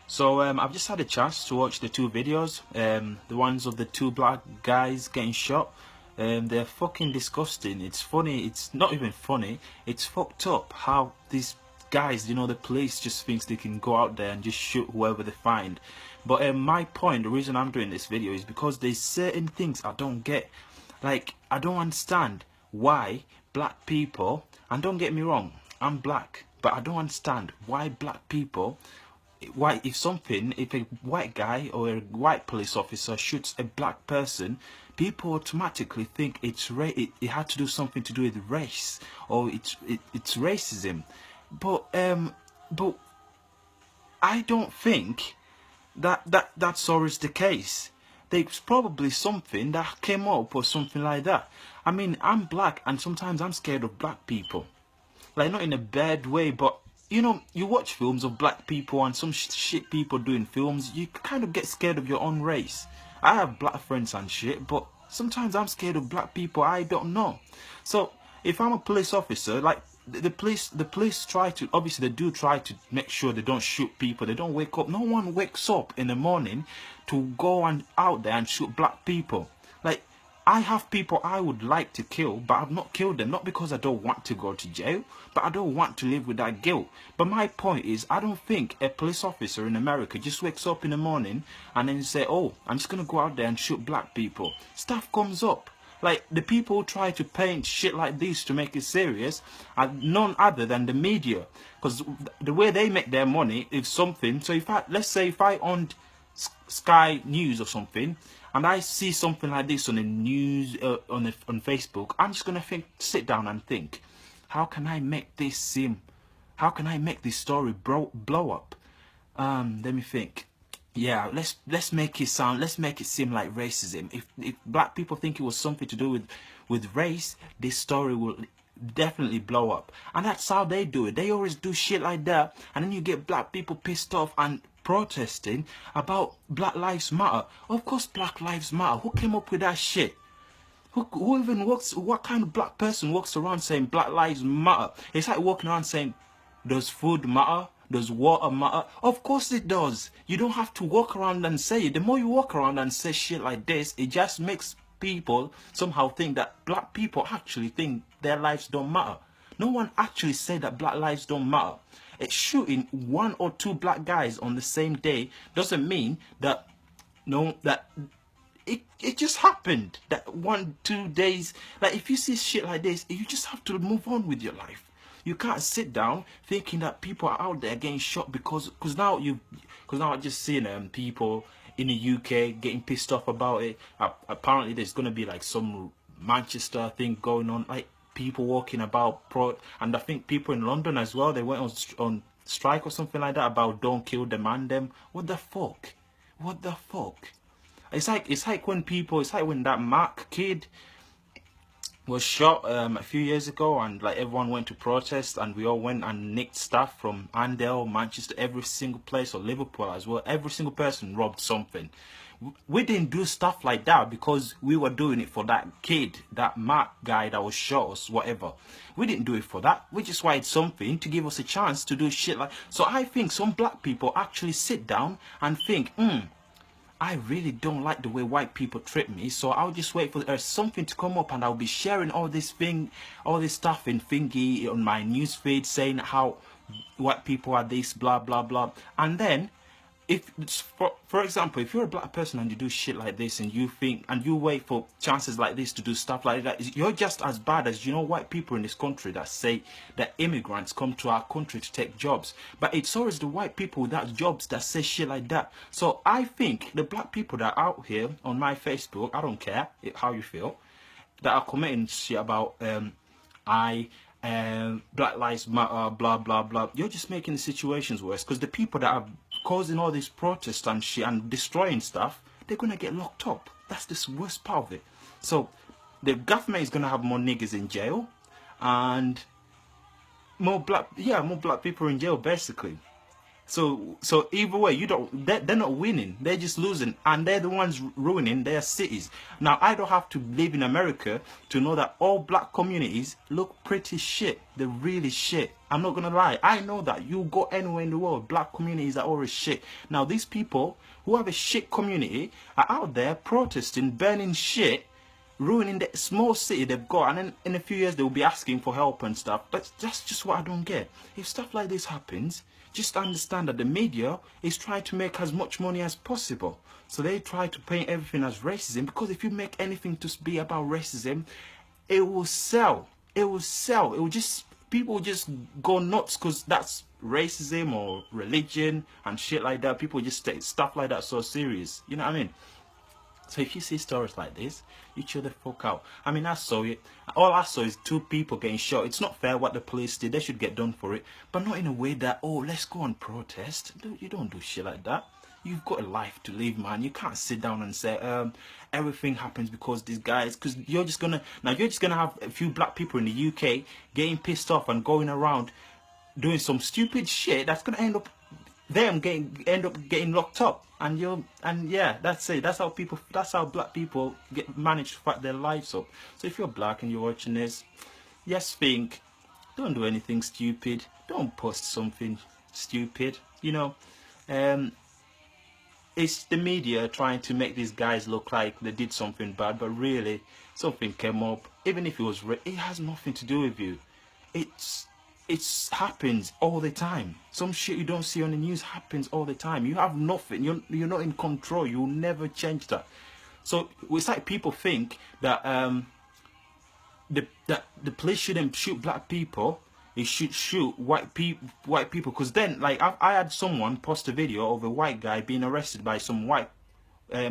So I've just had a chance to watch the two videos, the ones of the two black guys getting shot. They're fucking disgusting. It's funny. It's not even funny. It's fucked up how these guys, the police just thinks they can go out there and just shoot whoever they find. But my point, the reason I'm doing this video is because there's certain things I don't get. Like, I don't understand why black people, and don't get me wrong, I'm black, but I don't understand why black people, why if a white guy or a white police officer shoots a black person, people automatically think it had to do something to do with race, or it's racism. But I don't think that's always the case. There's probably something that came up or something like that. I mean, I'm black and sometimes I'm scared of black people. Like, not in a bad way, but you watch films of black people and some shit people doing films, you kind of get scared of your own race. I have black friends and shit, but sometimes I'm scared of black people I don't know. So if I'm a police officer, like the police try to, obviously they do try to make sure they don't shoot people. They don't wake up. No one wakes up in the morning to go and out there and shoot black people. Like, I have people I would like to kill, but I've not killed them. Not because I don't want to go to jail, but I don't want to live with that guilt. But my point is, I don't think a police officer in America just wakes up in the morning and then say, oh, I'm just going to go out there and shoot black people. Stuff comes up. Like, the people who try to paint shit like this to make it serious are none other than the media. Because the way they make their money is something. So let's say if I owned Sky News or something, and I see something like this on the news, on Facebook, I'm just going to sit down and think, how can I make this story blow up? Let me think. Yeah, let's make it seem like racism. If black people think it was something to do with race, this story will definitely blow up. And that's how they do it. They always do shit like that, and then you get black people pissed off and protesting about Black Lives Matter. Of course Black Lives Matter. Who came up with that shit? Who even what kind of black person walks around saying Black Lives Matter? It's like walking around saying, does food matter? Does water matter? Of course it does. You don't have to walk around and say it. The more you walk around and say shit like this, it just makes people somehow think that black people actually think their lives don't matter. No one actually said that black lives don't matter. It's shooting one or two black guys on the same day doesn't mean that it just happened that 1-2 days. Like, if you see shit like this, you just have to move on with your life. You can't sit down thinking that people are out there getting shot because now I just seen people in the UK getting pissed off about it. Apparently there's gonna be like some Manchester thing going on, like people walking about and I think people in London as well, they went on strike or something like that about don't kill the man them. What the fuck? What the fuck? It's like when that Mark kid was shot a few years ago, and like everyone went to protest, and we all went and nicked stuff from Andale, Manchester, every single place, or Liverpool as well. Every single person robbed something. We didn't do stuff like that because we were doing it for that kid, that Mark guy that was shot or whatever. We didn't do it for that. We just wanted something to give us a chance to do shit like. So I think some black people actually sit down and think, I really don't like the way white people treat me, so I'll just wait for something to come up, and I'll be sharing all this stuff in thingy on my newsfeed, saying how white people are this, blah blah blah. And then, if for example, if you're a black person and you do shit like this, and you wait for chances like this to do stuff like that, you're just as bad as white people in this country that say that immigrants come to our country to take jobs. But it's always the white people without jobs that say shit like that. So I think the black people that are out here on my Facebook, I don't care how you feel, that are commenting shit about Black Lives Matter, blah blah blah, you're just making the situations worse, because the people that are causing all these protests and shit and destroying stuff, they're gonna get locked up. That's the worst part of it. So the government is gonna have more niggas in jail and more black people in jail, basically. So either way, they're not winning. They're just losing, and they're the ones ruining their cities. Now, I don't have to live in America to know that all black communities look pretty shit. They're really shit. I'm not gonna lie. I know that. You go anywhere in the world, black communities are always shit. Now, these people who have a shit community are out there protesting, burning shit, ruining the small city they've got, and then in a few years they'll be asking for help and stuff. But that's just what I don't get. If stuff like this happens, just understand that the media is trying to make as much money as possible. So they try to paint everything as racism, because if you make anything to be about racism, it will sell. It will sell. It will just, people will just go nuts because that's racism or religion and shit like that. People just take stuff like that so serious. You know what I mean? So if you see stories like this, you chill the fuck out. I mean, I saw it. All I saw is 2 people getting shot. It's not fair what the police did. They should get done for it. But not in a way that, oh, let's go and protest. You don't do shit like that. You've got a life to live, man. You can't sit down and say, everything happens because these guys, because you're just gonna have a few black people in the UK getting pissed off and going around doing some stupid shit that's gonna end up getting locked up, and yeah, that's it. That's how black people manage to fight their lives up. So if you're black and you're watching this, yes, don't do anything stupid. Don't post something stupid. You know, it's the media trying to make these guys look like they did something bad, but really something came up. Even if it has nothing to do with you. It happens all the time. Some shit you don't see on the news happens all the time. You have nothing. You're not in control. You'll never change that. So it's like people think that the police shouldn't shoot black people. It should shoot white people. Because then, like, I had someone post a video of a white guy being arrested by some white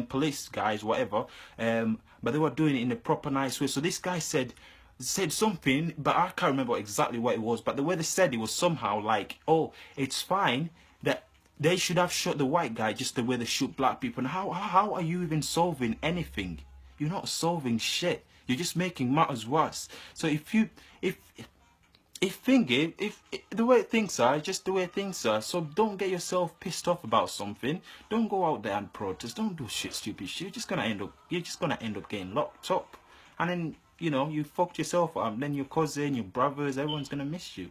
police guys, whatever. But they were doing it in a proper nice way. So this guy said something, but I can't remember exactly what it was, but the way they said it was somehow like, oh, it's fine that they should have shot the white guy just the way they shoot black people. And how are you even solving anything? You're not solving shit. You're just making matters worse. So if the way things are, just the way things are. So don't get yourself pissed off about something. Don't go out there and protest. Don't do stupid shit. You're just gonna end up getting locked up, and then, you know, you fucked yourself up. Then your cousin, your brothers, everyone's gonna miss you.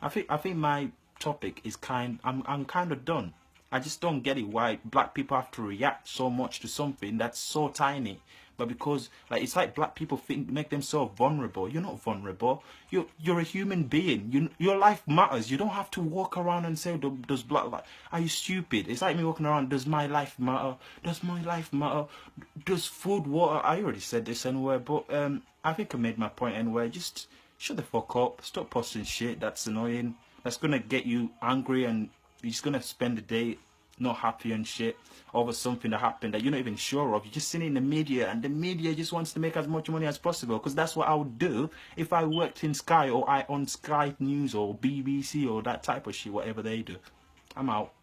I think my topic is I'm kind of done. I just don't get it why black people have to react so much to something that's so tiny. But because, like, it's like black people make themselves vulnerable. You're not vulnerable. You're a human being. Your life matters. You don't have to walk around and say, does black life? Are you stupid? It's like me walking around, does my life matter? Does my life matter? Does food, water? I already said this anyway, but I think I made my point anyway. Just shut the fuck up. Stop posting shit that's annoying. That's gonna get you angry, and you're just gonna spend the day not happy and shit over something that happened that you're not even sure of. You're just sitting in the media, and the media just wants to make as much money as possible, because that's what I would do if I worked in Sky, or on Sky News or BBC or that type of shit, whatever they do. I'm out.